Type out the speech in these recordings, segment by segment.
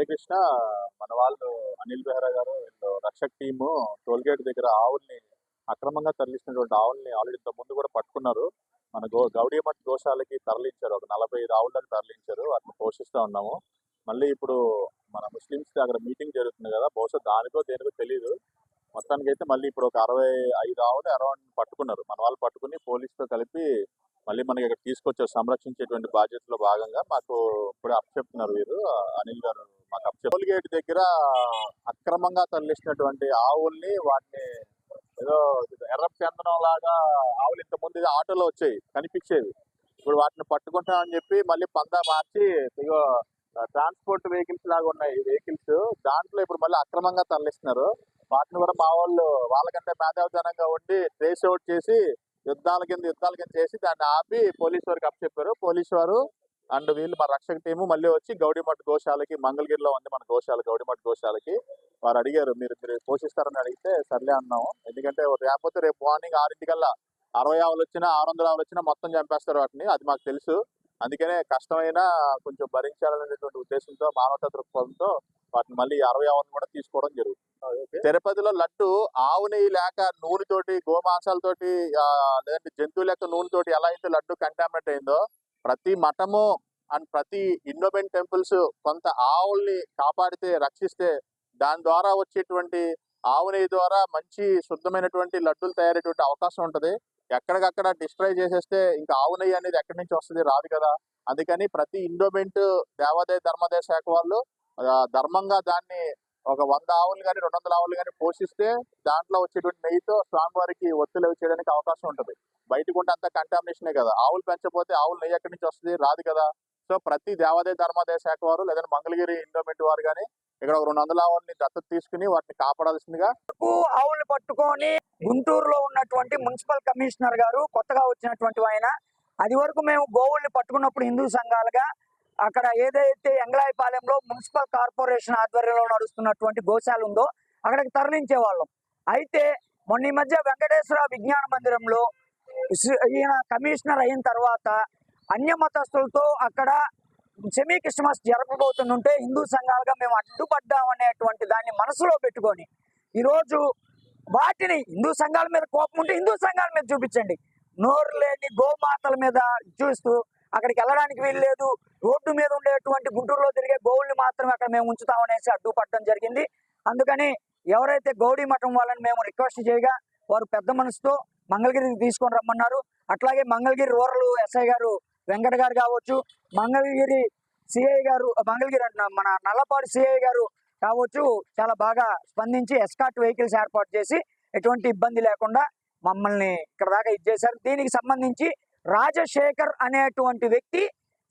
హరే కృష్ణ. మన వాళ్ళు అనిల్ బెహ్రా గారు వీళ్ళు రక్షక్ టీము టోల్గేట్ దగ్గర ఆవుల్ని అక్రమంగా తరలిస్తున్నటువంటి ఆవుల్ని ఆల్రెడీ ఇంత ముందు కూడా పట్టుకున్నారు. మన గౌడియమఠ్ గోశాలకి తరలించారు. ఒక 45 ఆవులను తరలించారు. వాటిని పోషిస్తా ఉన్నాము. మళ్ళీ ఇప్పుడు మన ముస్లిమ్స్ అక్కడ మీటింగ్ జరుగుతుంది కదా, బహుశా దానికో దేనికో తెలియదు. మొత్తానికైతే మళ్ళీ ఇప్పుడు ఒక 65 ఆవులు అరౌండ్ పట్టుకున్నారు. మన వాళ్ళు పట్టుకుని పోలీసుతో కలిపి మళ్ళీ మనకి ఇక్కడ తీసుకొచ్చారు. సంరక్షించేటువంటి బాధ్యతలో భాగంగా మాకు ఇప్పుడు అప్పచెప్తున్నారు వీరు అనిల్ గారు. మాకు టోల్ గేట్ దగ్గర అక్రమంగా తరలిస్తున్నటువంటి ఆవుల్ని వాటిని ఏదో ఎర్ర చందనం లాగా ఆవులు ఇంత ముందు ఆటోలో వచ్చాయి కనిపించేవి. ఇప్పుడు వాటిని పట్టుకుంటామని చెప్పి మళ్ళీ పందా మార్చి ఇగో ట్రాన్స్పోర్ట్ వెహికల్స్ లాగా ఉన్నాయి వెహికల్స్, దాంట్లో ఇప్పుడు మళ్ళీ అక్రమంగా తరలిస్తున్నారు. వాటిని కూడా మా వాళ్ళు వాళ్ళకంటే మేధావితనంగా ఉండి ట్రేస్ అవుట్ చేసి యుద్ధాల కింద చేసి దాన్ని ఆపి పోలీసు వారికి అప్పచెప్పారు. పోలీసు వారు అండ్ వీళ్ళు మా రక్షక టీము మళ్ళీ వచ్చి గౌడిమఠ్ గోశాలకి, మంగళగిరిలో ఉంది మన గోశాల, గౌడిమఠ్ గోశాలకి వారు అడిగారు మీరు పోషిస్తారని అడిగితే సర్లే అన్నాము. ఎందుకంటే లేకపోతే రేపు మార్నింగ్ 6 60 ఆవులు వచ్చినా 600 ఆవులు వచ్చినా మొత్తం చంపేస్తారు వాటిని, అది మాకు తెలుసు. అందుకనే కష్టమైనా కొంచెం భరించాలనేటువంటి ఉద్దేశంతో, మానవతా దృక్పథంతో వాటిని మళ్ళీ 60 ఆవులను కూడా తీసుకోవడం జరుగుతుంది. తిరుపతిలో లడ్డు ఆవు నెయ్యి లేక నూనెతోటి, గోమాంసాలతోటి లేదంటే జంతువుల యొక్క నూనెతోటి ఎలా అయితే లడ్డు కంటామినేట్ అయిందో, ప్రతి మఠము అండ్ ప్రతి ఇండోమెంట్ టెంపుల్స్ కొంత ఆవుల్ని కాపాడితే, రక్షిస్తే దాని ద్వారా వచ్చేటువంటి ఆవు నెయ్యి ద్వారా మంచి శుద్ధమైనటువంటి లడ్డూలు తయారయ్యేటువంటి అవకాశం ఉంటుంది. ఎక్కడికక్కడ డిస్ట్రాయ్ చేసేస్తే ఇంకా ఆవు నెయ్యి అనేది ఎక్కడి నుంచి వస్తుంది, రాదు కదా. అందుకని ప్రతి ఇండోమెంట్ దేవాదాయ ధర్మాదాయ శాఖ వాళ్ళు ధర్మంగా దాన్ని ఒక 100 ఆవులు కానీ 200 ఆవులు కానీ పోషిస్తే దాంట్లో వచ్చేటువంటి నెయ్యితో స్వామివారికి ఒత్తులు చేయడానికి అవకాశం ఉంటుంది. బయటకు ఉంటే అంతా కంటామినేషనే కదా. ఆవులు పెంచకపోతే ఆవులు నెయ్యి ఎక్కడి నుంచి వస్తుంది, రాదు కదా. సో ప్రతి దేవాదాయ ధర్మాదాయ శాఖ వారు లేదంటే మంగళగిరి ఇండోమెంట్ వారు కానీ ఇక్కడ ఒక 200 ఆవుల్ని దత్తత తీసుకుని వాటిని కాపాడాల్సిందిగా. ఆవుల్ని పట్టుకొని గుంటూరులో ఉన్నటువంటి మున్సిపల్ కమిషనర్ గారు కొత్తగా వచ్చినటువంటి ఆయన, అది వరకు మేము గోవుల్ని పట్టుకున్నప్పుడు హిందూ సంఘాలుగా అక్కడ ఏదైతే ఎంగళాయపాలెంలో మున్సిపల్ కార్పొరేషన్ ఆధ్వర్యంలో నడుస్తున్నటువంటి గోశాల ఉందో అక్కడికి తరలించే వాళ్ళం. అయితే మొన్న ఈ మధ్య వెంకటేశ్వర విజ్ఞాన మందిరంలో ఈయన కమిషనర్ అయిన తర్వాత అన్య మతస్థులతో అక్కడ సెమీ క్రిస్మస్ జరపబోతుంటే హిందూ సంఘాలుగా మేము అడ్డుపడ్డామనేటువంటి దాన్ని మనసులో పెట్టుకొని ఈరోజు వాటిని హిందూ సంఘాల మీద కోపం ఉంటే హిందూ సంఘాల మీద చూపించండి, నోరు లేని గోమాతల మీద చూస్తూ అక్కడికి వెళ్ళడానికి వీలు లేదు, రోడ్డు మీద ఉండేటువంటి గుంటూరులో తిరిగే గోవుల్ని మాత్రమే అక్కడ మేము ఉంచుతామనేసి అడ్డుపడడం జరిగింది. అందుకని ఎవరైతే గౌడీ మఠం వాళ్ళని మేము రిక్వెస్ట్ చేయగా వారు పెద్ద మనసుతో మంగళగిరికి తీసుకొని రమ్మన్నారు. అట్లాగే మంగళగిరి రూరల్ ఎస్ఐ గారు వెంకట గారు కావచ్చు, మంగళగిరి సిఐ గారు, మంగళగిరి మన నల్లపాడు సిఐ గారు కావచ్చు, చాలా బాగా స్పందించి ఎస్కాట్ వెహికల్స్ ఏర్పాటు చేసి ఎటువంటి ఇబ్బంది లేకుండా మమ్మల్ని ఇక్కడ దాకా ఇచ్చేశారు. దీనికి సంబంధించి రాజశేఖర్ అనేటువంటి వ్యక్తి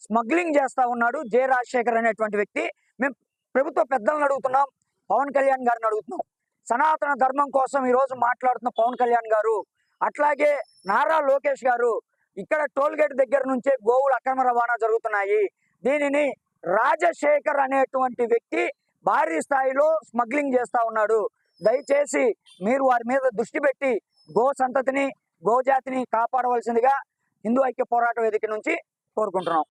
స్మగ్లింగ్ చేస్తా ఉన్నాడు. జె రాజశేఖర్ అనేటువంటి వ్యక్తి. మేము ప్రభుత్వ పెద్దలను అడుగుతున్నాం, పవన్ కళ్యాణ్ గారిని అడుగుతున్నాం. సనాతన ధర్మం కోసం ఈరోజు మాట్లాడుతున్న పవన్ కళ్యాణ్ గారు, అట్లాగే నారా లోకేష్ గారు, ఇక్కడ టోల్ గేట్ దగ్గర నుంచే గోవులు అక్రమ రవాణా జరుగుతున్నాయి. దీనిని రాజశేఖర్ అనేటువంటి వ్యక్తి భారీ స్థాయిలో స్మగ్లింగ్ చేస్తా ఉన్నాడు. దయచేసి మీరు వారి మీద దృష్టి పెట్టి గో సంతతిని, గోజాతిని కాపాడవలసిందిగా హిందూ ఐక్య పోరాట వేదిక నుంచి కోరుకుంటున్నాం.